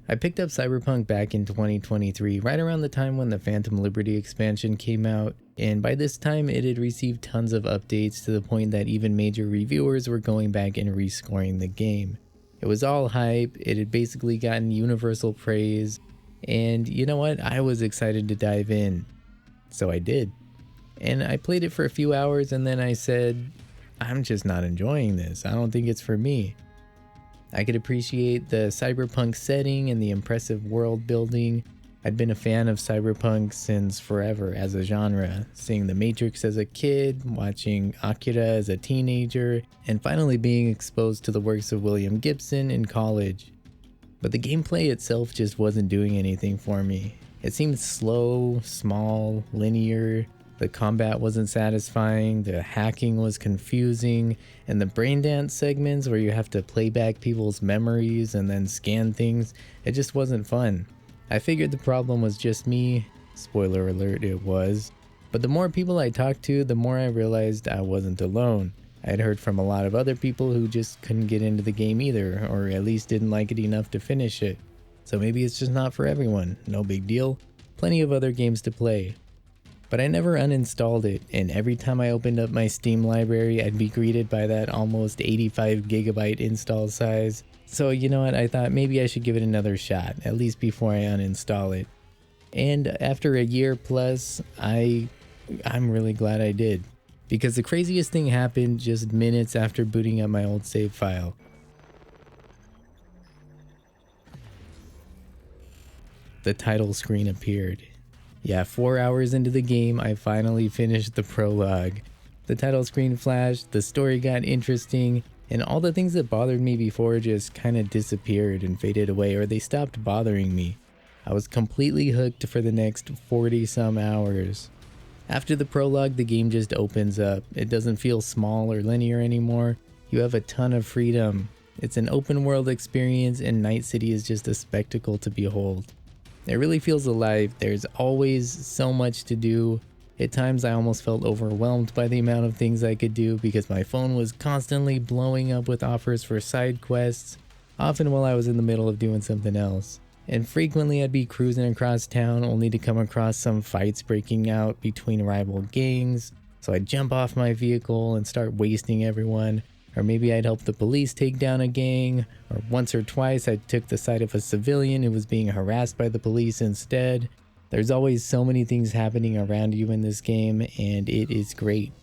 I picked up Cyberpunk back in 2023, right around the time when the Phantom Liberty expansion came out, and by this time it had received tons of updates to the point that even major reviewers were going back and rescoring the game. It was all hype, it had basically gotten universal praise, and you know what, I was excited to dive in. So I did. And I played it for a few hours and then I said, I'm just not enjoying this, I don't think it's for me. I could appreciate the cyberpunk setting and the impressive world building. I'd been a fan of cyberpunk since forever as a genre, seeing The Matrix as a kid, watching Akira as a teenager, and finally being exposed to the works of William Gibson in college. But the gameplay itself just wasn't doing anything for me. It seemed slow, small, linear. The combat wasn't satisfying, the hacking was confusing, and the brain dance segments where you have to play back people's memories and then scan things, it just wasn't fun. I figured the problem was just me. Spoiler alert, it was. But the more people I talked to, the more I realized I wasn't alone. I had heard from a lot of other people who just couldn't get into the game either, or at least didn't like it enough to finish it. So maybe it's just not for everyone, no big deal. Plenty of other games to play. But I never uninstalled it, and every time I opened up my Steam library, I'd be greeted by that almost 85 gigabyte install size. So you know what, I thought maybe I should give it another shot, at least before I uninstall it. And after a year plus, I'm really glad I did. Because the craziest thing happened just minutes after booting up my old save file. The title screen appeared. Yeah, 4 hours into the game, I finally finished the prologue. The title screen flashed, the story got interesting, and all the things that bothered me before just kinda disappeared and faded away, or they stopped bothering me. I was completely hooked for the next 40 some hours. After the prologue, the game just opens up. It doesn't feel small or linear anymore. You have a ton of freedom. It's an open world experience, and Night City is just a spectacle to behold. It really feels alive. There's always so much to do. At times I almost felt overwhelmed by the amount of things I could do because my phone was constantly blowing up with offers for side quests, often while I was in the middle of doing something else. And frequently I'd be cruising across town only to come across some fights breaking out between rival gangs, so I'd jump off my vehicle and start wasting everyone. Or maybe I'd help the police take down a gang, or once or twice I took the side of a civilian who was being harassed by the police instead. There's always so many things happening around you in this game, and it is great.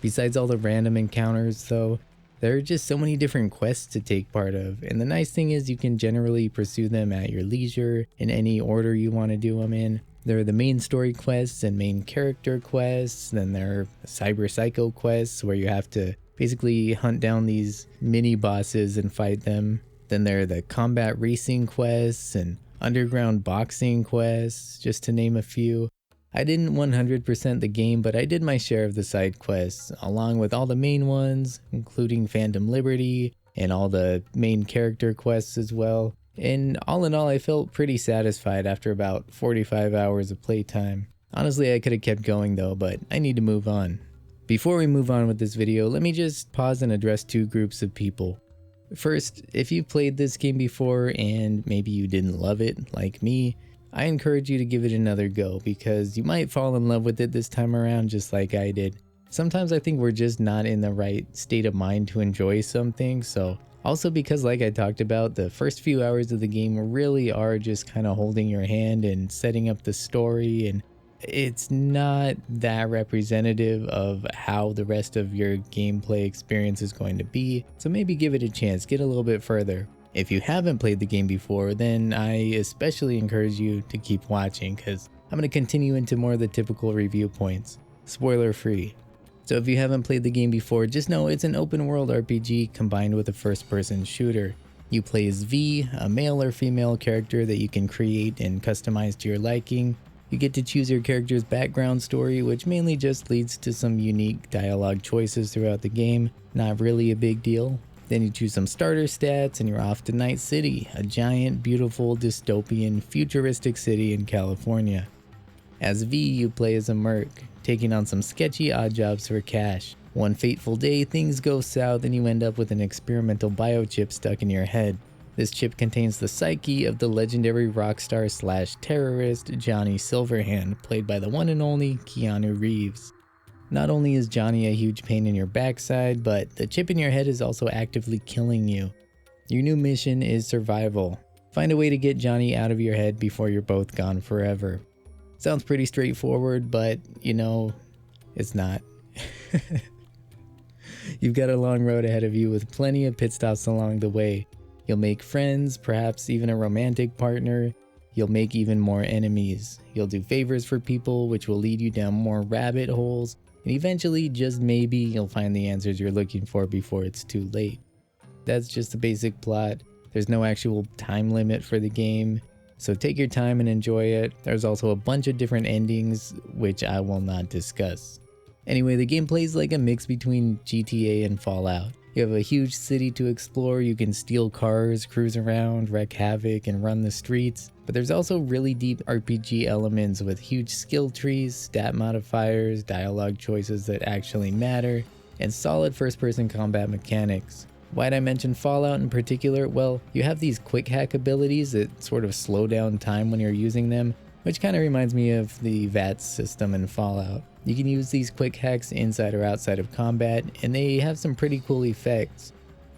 Besides all the random encounters though, there are just so many different quests to take part of, and the nice thing is you can generally pursue them at your leisure in any order you want to do them in. There are the main story quests and main character quests, then there are cyber psycho quests where you have to basically hunt down these mini bosses and fight them. Then there are the combat racing quests and underground boxing quests, just to name a few. I didn't 100% the game, but I did my share of the side quests, along with all the main ones, including Phantom Liberty and all the main character quests as well. And all in all, I felt pretty satisfied after about 45 hours of playtime. Honestly, I could have kept going though, but I need to move on. Before we move on with this video, let me just pause and address two groups of people. First, if you've played this game before and maybe you didn't love it, like me, I encourage you to give it another go because you might fall in love with it this time around just like I did. Sometimes I think we're just not in the right state of mind to enjoy something, so also because like I talked about, the first few hours of the game really are just kind of holding your hand and setting up the story, and it's not that representative of how the rest of your gameplay experience is going to be, so maybe give it a chance, get a little bit further. If you haven't played the game before, then I especially encourage you to keep watching because I'm going to continue into more of the typical review points, spoiler free. So if you haven't played the game before, just know it's an open world RPG combined with a first person shooter. You play as V, a male or female character that you can create and customize to your liking. You get to choose your character's background story, which mainly just leads to some unique dialogue choices throughout the game. Not really a big deal. Then you choose some starter stats and you're off to Night City, a giant, beautiful, dystopian, futuristic city in California. As V, you play as a merc, taking on some sketchy odd jobs for cash. One fateful day, things go south and you end up with an experimental biochip stuck in your head. This chip contains the psyche of the legendary rock star slash terrorist Johnny Silverhand, played by the one and only Keanu Reeves. Not only is Johnny a huge pain in your backside, but the chip in your head is also actively killing you. Your new mission is survival. Find a way to get Johnny out of your head before you're both gone forever. Sounds pretty straightforward, but you know, it's not. You've got a long road ahead of you with plenty of pit stops along the way. You'll make friends, perhaps even a romantic partner. You'll make even more enemies. You'll do favors for people, which will lead you down more rabbit holes. And eventually, just maybe, you'll find the answers you're looking for before it's too late. That's just the basic plot. There's no actual time limit for the game, so take your time and enjoy it. There's also a bunch of different endings, which I will not discuss. Anyway, the game plays like a mix between GTA and Fallout. You have a huge city to explore, you can steal cars, cruise around, wreak havoc, and run the streets. But there's also really deep RPG elements with huge skill trees, stat modifiers, dialogue choices that actually matter, and solid first-person combat mechanics. Why'd I mention Fallout in particular? Well, you have these quick hack abilities that sort of slow down time when you're using them, which kind of reminds me of the VATS system in Fallout. You can use these quick hacks inside or outside of combat, and they have some pretty cool effects.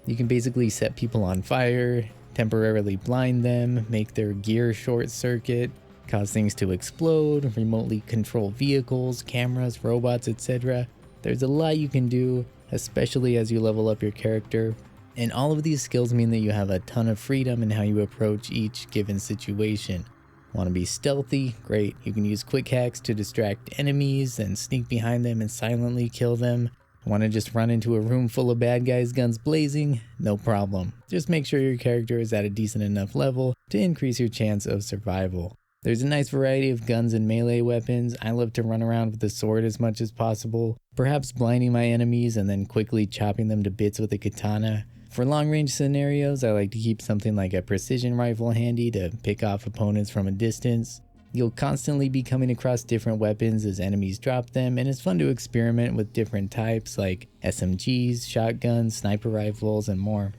You can basically set people on fire, temporarily blind them, make their gear short circuit, cause things to explode, remotely control vehicles, cameras, robots, etc. There's a lot you can do, especially as you level up your character. And all of these skills mean that you have a ton of freedom in how you approach each given situation. Want to be stealthy? Great. You can use quick hacks to distract enemies and sneak behind them and silently kill them. Want to just run into a room full of bad guys, guns blazing? No problem. Just make sure your character is at a decent enough level to increase your chance of survival. There's a nice variety of guns and melee weapons. I love to run around with a sword as much as possible, perhaps blinding my enemies and then quickly chopping them to bits with a katana. For long-range scenarios, I like to keep something like a precision rifle handy to pick off opponents from a distance. You'll constantly be coming across different weapons as enemies drop them, and it's fun to experiment with different types like SMGs, shotguns, sniper rifles, and more.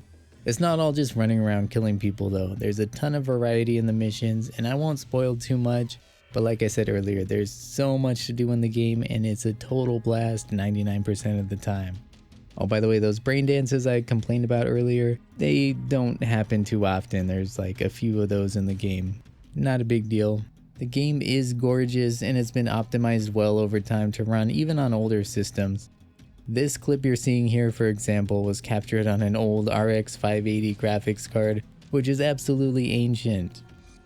It's not all just running around killing people though. There's a ton of variety in the missions, and I won't spoil too much, but like I said earlier, there's so much to do in the game, and it's a total blast 99% of the time. Oh, by the way, those brain dances I complained about earlier, they don't happen too often. There's like a few of those in the game. Not a big deal. The game is gorgeous and it's been optimized well over time to run even on older systems. This clip you're seeing here, for example, was captured on an old RX 580 graphics card, which is absolutely ancient.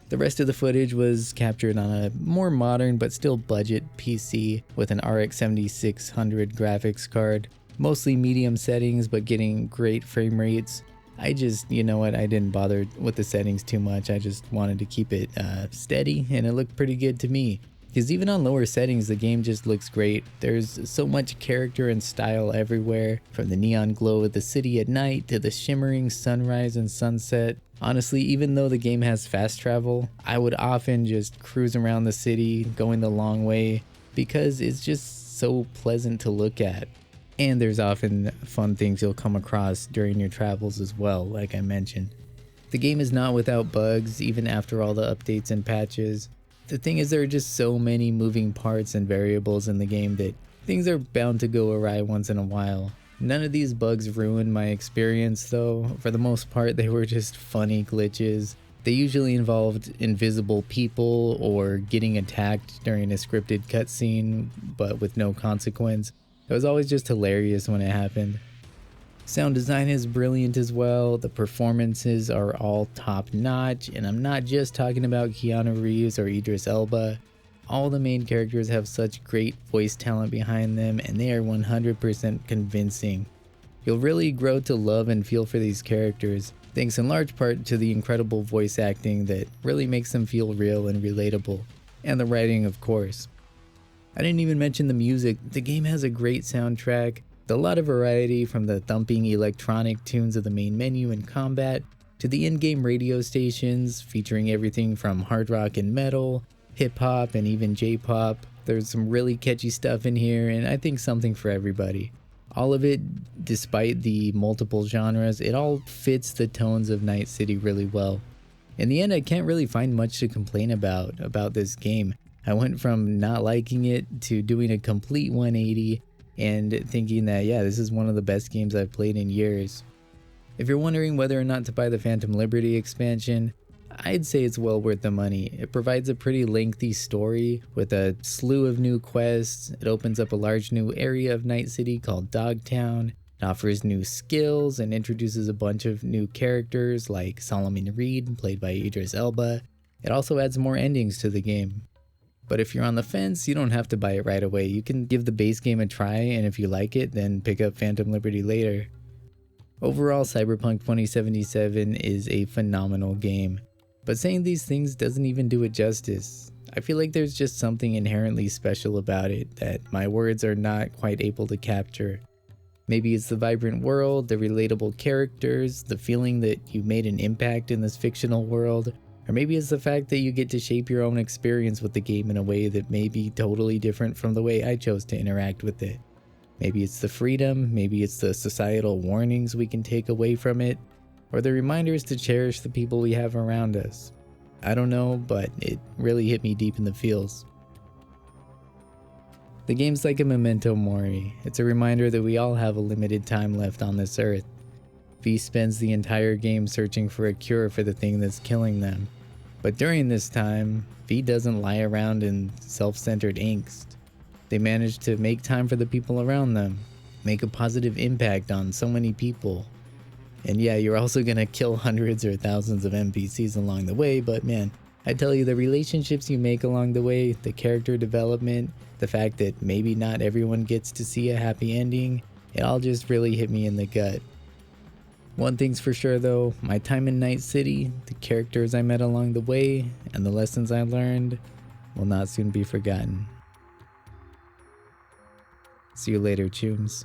The rest of the footage was captured on a more modern but still budget PC with an RX 7600 graphics card. Mostly medium settings, but getting great frame rates. you know what, I didn't bother with the settings too much. I just wanted to keep it steady, and it looked pretty good to me. Because even on lower settings, the game just looks great. There's so much character and style everywhere, from the neon glow of the city at night to the shimmering sunrise and sunset. Honestly, even though the game has fast travel, I would often just cruise around the city, going the long way, because it's just so pleasant to look at. And there's often fun things you'll come across during your travels as well, like I mentioned. The game is not without bugs, even after all the updates and patches. The thing is, there are just so many moving parts and variables in the game that things are bound to go awry once in a while. None of these bugs ruined my experience though. For the most part, they were just funny glitches. They usually involved invisible people or getting attacked during a scripted cutscene, but with no consequence. It was always just hilarious when it happened. Sound design is brilliant as well. The performances are all top notch, and I'm not just talking about Keanu Reeves or Idris Elba. All the main characters have such great voice talent behind them, and they are 100% convincing. You'll really grow to love and feel for these characters, thanks in large part to the incredible voice acting that really makes them feel real and relatable. And the writing, of course. I didn't even mention the music. The game has a great soundtrack, with a lot of variety, from the thumping electronic tunes of the main menu and combat, to the in-game radio stations featuring everything from hard rock and metal, hip-hop, and even J-pop. There's some really catchy stuff in here, and I think something for everybody. All of it, despite the multiple genres, it all fits the tones of Night City really well. In the end, I can't really find much to complain about this game. I went from not liking it to doing a complete 180 and thinking that, yeah, this is one of the best games I've played in years. If you're wondering whether or not to buy the Phantom Liberty expansion, I'd say it's well worth the money. It provides a pretty lengthy story with a slew of new quests. It opens up a large new area of Night City called Dogtown. It offers new skills and introduces a bunch of new characters like Solomon Reed, played by Idris Elba. It also adds more endings to the game. But if you're on the fence, you don't have to buy it right away. You can give the base game a try, and if you like it, then pick up Phantom Liberty later. Overall, Cyberpunk 2077 is a phenomenal game. But saying these things doesn't even do it justice. I feel like there's just something inherently special about it that my words are not quite able to capture. Maybe it's the vibrant world, the relatable characters, the feeling that you made an impact in this fictional world, or maybe it's the fact that you get to shape your own experience with the game in a way that may be totally different from the way I chose to interact with it. Maybe it's the freedom, maybe it's the societal warnings we can take away from it, or the reminders to cherish the people we have around us. I don't know, but it really hit me deep in the feels. The game's like a memento mori. It's a reminder that we all have a limited time left on this earth. V spends the entire game searching for a cure for the thing that's killing them. But during this time, V doesn't lie around in self-centered angst. They manage to make time for the people around them, make a positive impact on so many people. And yeah, you're also gonna kill hundreds or thousands of NPCs along the way, but man, I tell you, the relationships you make along the way, the character development, the fact that maybe not everyone gets to see a happy ending, it all just really hit me in the gut. One thing's for sure though, my time in Night City, the characters I met along the way, and the lessons I learned will not soon be forgotten. See you later, Chooms.